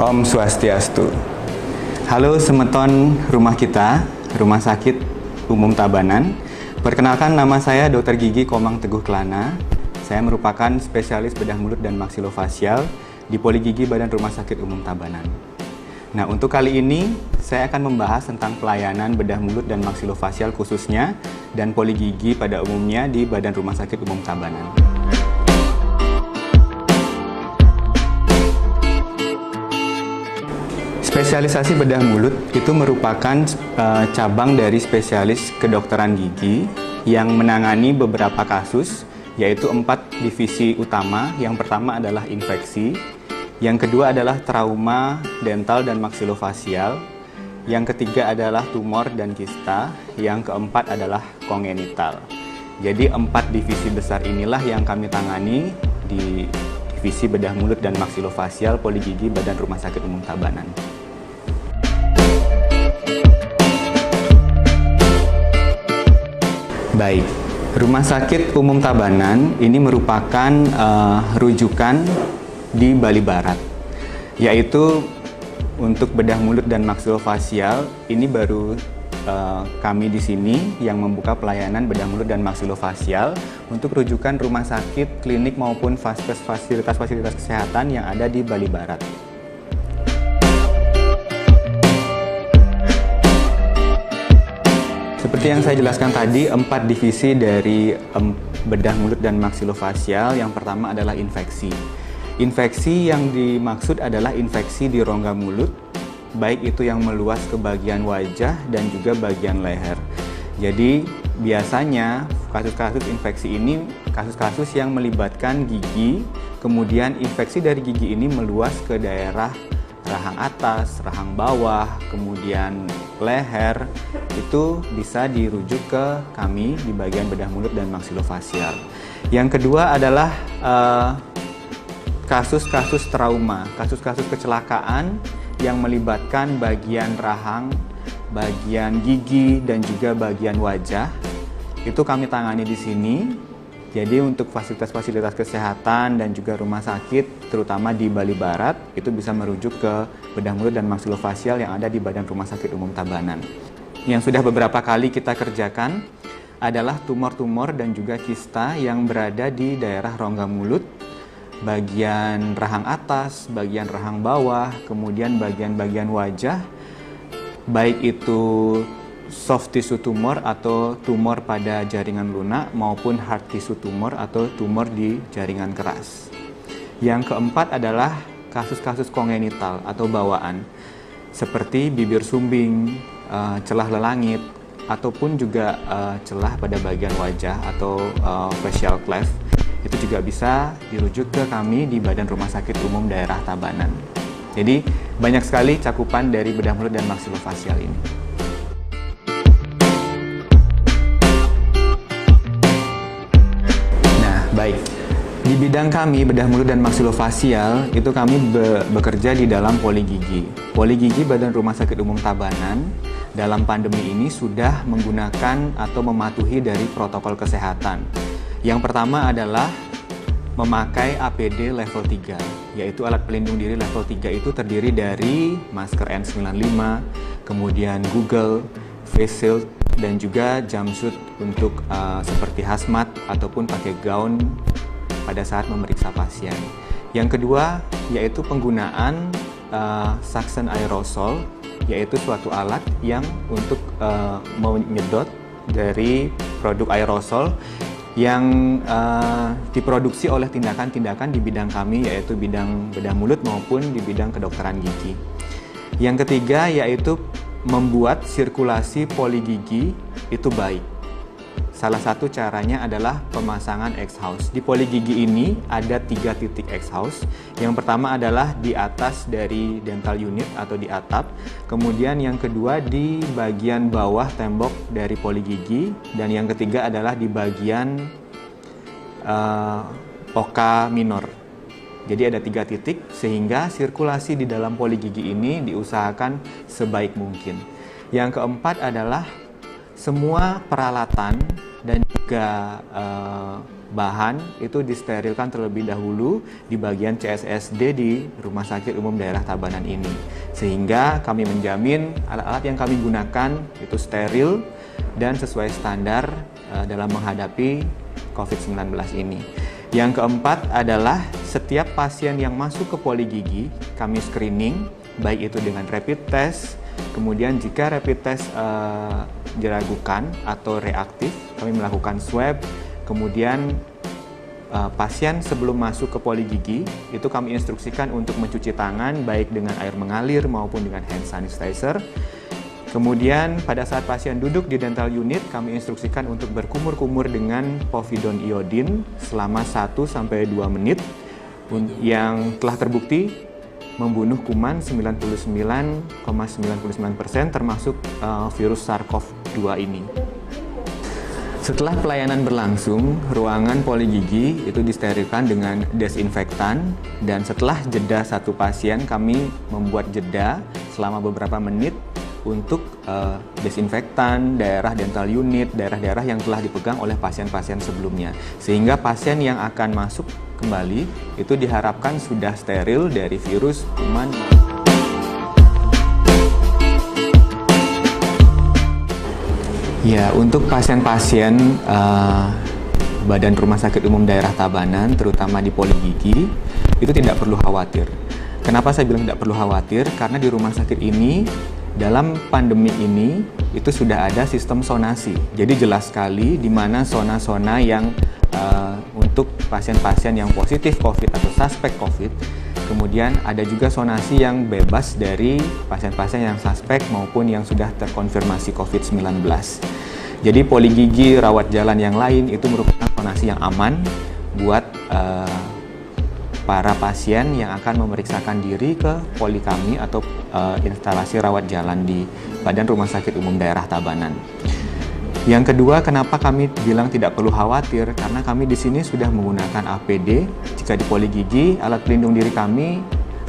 Om Swastiastu. Halo semeton rumah kita, Rumah Sakit Umum Tabanan. Perkenalkan, nama saya Dr. Gigi Komang Teguh Kelana. Saya merupakan spesialis bedah mulut dan maksilofasial di Poligigi Badan Rumah Sakit Umum Tabanan. Nah, untuk kali ini saya akan membahas tentang pelayanan bedah mulut dan maksilofasial khususnya dan poligigi pada umumnya di Badan Rumah Sakit Umum Tabanan. Spesialisasi bedah mulut itu merupakan cabang dari spesialis kedokteran gigi yang menangani beberapa kasus, yaitu 4 divisi utama. Yang pertama adalah infeksi, yang kedua adalah trauma dental dan maksilofasial, yang ketiga adalah tumor dan kista, yang keempat adalah kongenital. Jadi 4 divisi besar inilah yang kami tangani di divisi bedah mulut dan maksilofasial Poligigi Badan Rumah Sakit Umum Tabanan. Baik, Rumah Sakit Umum Tabanan ini merupakan rujukan di Bali Barat, yaitu untuk bedah mulut dan maksilofasial. Ini baru kami di sini yang membuka pelayanan bedah mulut dan maksilofasial untuk rujukan rumah sakit, klinik maupun fasilitas-fasilitas kesehatan yang ada di Bali Barat. Seperti yang saya jelaskan tadi, 4 divisi dari bedah mulut dan maksilofasial. Yang pertama adalah infeksi. Infeksi yang dimaksud adalah infeksi di rongga mulut, baik itu yang meluas ke bagian wajah dan juga bagian leher. Jadi biasanya kasus-kasus infeksi ini kasus-kasus yang melibatkan gigi, kemudian infeksi dari gigi ini meluas ke daerah rahang atas, rahang bawah, kemudian leher. Itu bisa dirujuk ke kami di bagian bedah mulut dan maksilofasial. Yang kedua adalah kasus-kasus trauma, kasus-kasus kecelakaan yang melibatkan bagian rahang, bagian gigi, dan juga bagian wajah. Itu kami tangani di sini. Jadi untuk fasilitas-fasilitas kesehatan dan juga rumah sakit, terutama di Bali Barat, itu bisa merujuk ke bedah mulut dan maksilofasial yang ada di Badan Rumah Sakit Umum Tabanan. Yang sudah beberapa kali kita kerjakan adalah tumor-tumor dan juga kista yang berada di daerah rongga mulut, bagian rahang atas, bagian rahang bawah, kemudian bagian-bagian wajah, baik itu soft tissue tumor atau tumor pada jaringan lunak maupun hard tissue tumor atau tumor di jaringan keras. Yang keempat adalah kasus-kasus kongenital atau bawaan seperti bibir sumbing, celah lelangit, ataupun juga celah pada bagian wajah atau facial cleft. Itu juga bisa dirujuk ke kami di Badan Rumah Sakit Umum Daerah Tabanan. Jadi banyak sekali cakupan dari bedah mulut dan maksilofasial ini. Baik, di bidang kami, bedah mulut dan maksilofasial, itu kami bekerja di dalam poligigi. Poligigi Badan Rumah Sakit Umum Tabanan dalam pandemi ini sudah menggunakan atau mematuhi dari protokol kesehatan. Yang pertama adalah memakai APD level 3, yaitu alat pelindung diri level 3 itu terdiri dari masker N95, kemudian Google, face shield, dan juga jumpsuit untuk seperti hazmat ataupun pakai gaun pada saat memeriksa pasien. Yang kedua yaitu penggunaan suction aerosol, yaitu suatu alat yang untuk menyedot dari produk aerosol yang diproduksi oleh tindakan-tindakan di bidang kami, yaitu bidang bedah mulut maupun di bidang kedokteran gigi. Yang ketiga yaitu membuat sirkulasi poligigi itu baik. Salah satu caranya adalah pemasangan exhaust. Di poligigi ini ada 3 titik exhaust. Yang pertama adalah di atas dari dental unit atau di atap. Kemudian yang kedua di bagian bawah tembok dari poligigi. Dan yang ketiga adalah di bagian oka minor. Jadi ada 3 titik sehingga sirkulasi di dalam poligigi ini diusahakan sebaik mungkin. Yang keempat adalah semua peralatan dan juga bahan itu disterilkan terlebih dahulu di bagian CSSD di Rumah Sakit Umum Daerah Tabanan ini, sehingga kami menjamin alat-alat yang kami gunakan itu steril dan sesuai standar dalam menghadapi COVID-19 ini. Yang keempat adalah setiap pasien yang masuk ke poligigi kami screening, baik itu dengan rapid test, kemudian jika rapid test diragukan atau reaktif, kami melakukan swab. Kemudian pasien sebelum masuk ke poligigi itu kami instruksikan untuk mencuci tangan baik dengan air mengalir maupun dengan hand sanitizer. Kemudian pada saat pasien duduk di dental unit, kami instruksikan untuk berkumur-kumur dengan povidone iodine selama 1-2 menit yang telah terbukti membunuh kuman 99,99% termasuk virus SARS-CoV-2 ini. Setelah pelayanan berlangsung, ruangan poligigi itu disterilkan dengan desinfektan, dan setelah jeda satu pasien, kami membuat jeda selama beberapa menit untuk desinfektan daerah dental unit, daerah-daerah yang telah dipegang oleh pasien-pasien sebelumnya. Sehingga pasien yang akan masuk kembali itu diharapkan sudah steril dari virus, kuman. Ya, untuk pasien-pasien Badan Rumah Sakit Umum Daerah Tabanan, terutama di poligigi, itu tidak perlu khawatir. Kenapa saya bilang tidak perlu khawatir? Karena di rumah sakit ini, dalam pandemi ini, itu sudah ada sistem zonasi. Jadi jelas sekali di mana zona-zona yang untuk pasien-pasien yang positif COVID atau suspek COVID. Kemudian ada juga zonasi yang bebas dari pasien-pasien yang suspek maupun yang sudah terkonfirmasi COVID-19. Jadi poligigi, rawat jalan yang lain itu merupakan zonasi yang aman buat para pasien yang akan memeriksakan diri ke poli kami atau instalasi rawat jalan di Badan Rumah Sakit Umum Daerah Tabanan. Yang kedua, kenapa kami bilang tidak perlu khawatir? Karena kami di sini sudah menggunakan APD. Jika di poligigi, alat pelindung diri kami,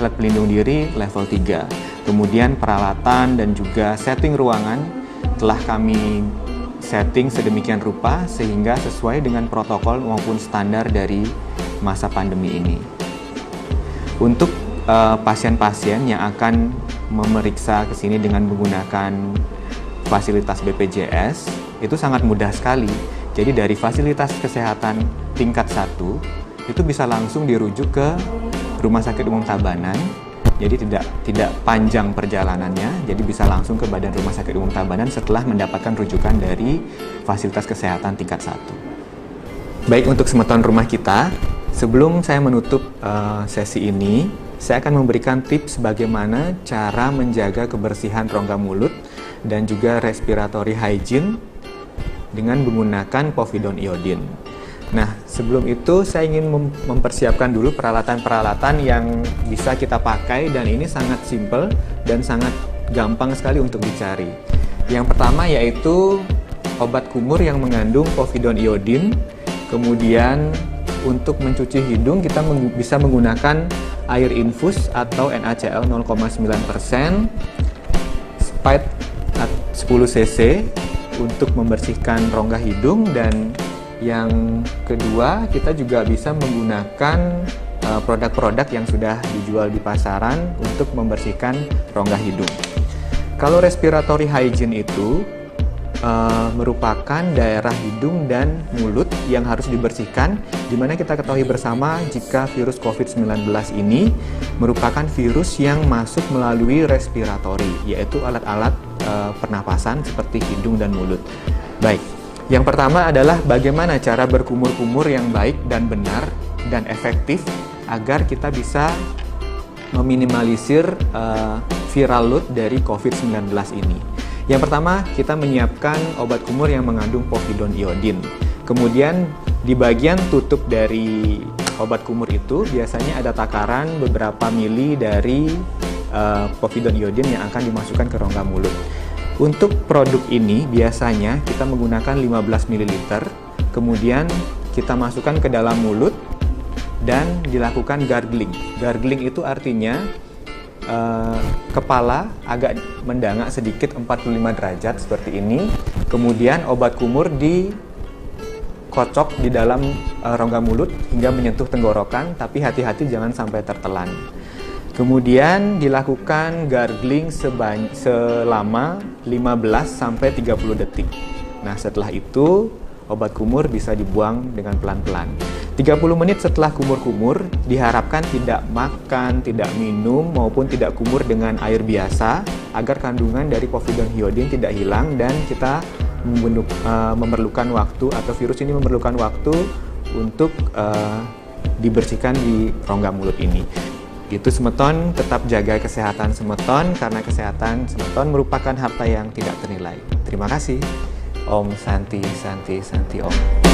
alat pelindung diri level 3. Kemudian peralatan dan juga setting ruangan telah kami setting sedemikian rupa sehingga sesuai dengan protokol maupun standar dari masa pandemi ini. Untuk pasien-pasien yang akan memeriksa ke sini dengan menggunakan fasilitas BPJS, itu sangat mudah sekali. Jadi dari fasilitas kesehatan tingkat 1 itu bisa langsung dirujuk ke Rumah Sakit Umum Tabanan. Jadi tidak panjang perjalanannya, jadi bisa langsung ke Badan Rumah Sakit Umum Tabanan setelah mendapatkan rujukan dari fasilitas kesehatan tingkat 1. Baik, untuk semeton rumah kita, sebelum saya menutup sesi ini, saya akan memberikan tips bagaimana cara menjaga kebersihan rongga mulut dan juga respiratory hygiene dengan menggunakan povidone iodine. Nah, sebelum itu saya ingin mempersiapkan dulu peralatan-peralatan yang bisa kita pakai, dan ini sangat simple dan sangat gampang sekali untuk dicari. Yang pertama yaitu obat kumur yang mengandung povidone iodine. Kemudian untuk mencuci hidung kita bisa menggunakan air infus atau NaCl 0,9%, Sprite 10 cc untuk membersihkan rongga hidung. Dan yang kedua, kita juga bisa menggunakan produk-produk yang sudah dijual di pasaran untuk membersihkan rongga hidung. Kalau respiratory hygiene itu merupakan daerah hidung dan mulut yang harus dibersihkan, di mana kita ketahui bersama jika virus COVID-19 ini merupakan virus yang masuk melalui respiratory, yaitu alat-alat pernapasan seperti hidung dan mulut. Baik, yang pertama adalah bagaimana cara berkumur-kumur yang baik dan benar dan efektif agar kita bisa meminimalisir viral load dari COVID-19 ini. Yang pertama, kita menyiapkan obat kumur yang mengandung povidone iodine. Kemudian di bagian tutup dari obat kumur itu biasanya ada takaran beberapa mili dari povidone iodine yang akan dimasukkan ke rongga mulut. Untuk produk ini biasanya kita menggunakan 15 ml, kemudian kita masukkan ke dalam mulut dan dilakukan gargling. Gargling itu artinya kepala agak mendangak sedikit 45 derajat seperti ini. Kemudian obat kumur kocok di dalam rongga mulut hingga menyentuh tenggorokan, tapi hati-hati jangan sampai tertelan. Kemudian dilakukan gargling selama 15-30 detik. Nah, setelah itu obat kumur bisa dibuang dengan pelan-pelan. 30 menit setelah kumur-kumur, diharapkan tidak makan, tidak minum, maupun tidak kumur dengan air biasa, agar kandungan dari povidone iodine tidak hilang dan kita memerlukan waktu, atau virus ini memerlukan waktu untuk dibersihkan di rongga mulut ini. Gitu semeton, tetap jaga kesehatan semeton, karena kesehatan semeton merupakan harta yang tidak ternilai. Terima kasih. Om Santi Santi Santi Om.